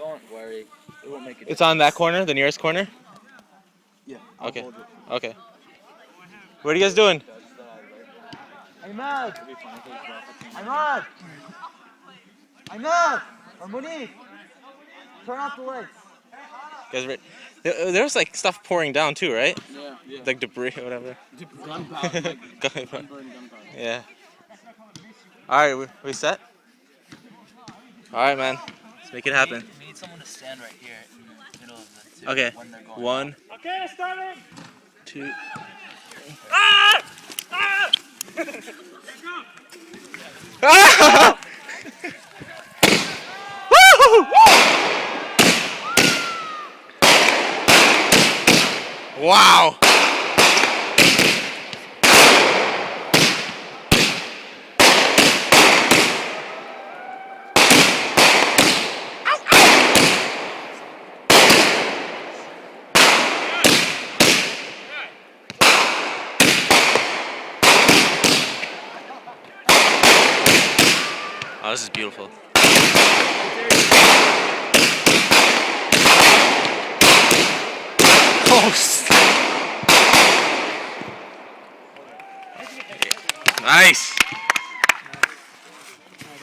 Don't worry. It won't make a difference. It's on that corner, the nearest corner? Yeah. I'll Okay. hold it. Okay. What are you guys doing? Ahmad! Ahmad! Ahmad! Or Monique! Turn off the lights. Guys, there was like stuff pouring down too, right? Yeah. Like debris or whatever. Gunpowder. Gunpowder. Unburned gunpowder. Yeah. All right, we set? All right, man. Let's make it happen. We need someone to stand right here in the middle of the two Okay. when they're going 1, out. Okay, starting. 2. Ah! Ah! Ah! Woo! Wow. Oh, this is beautiful. Oh, nice.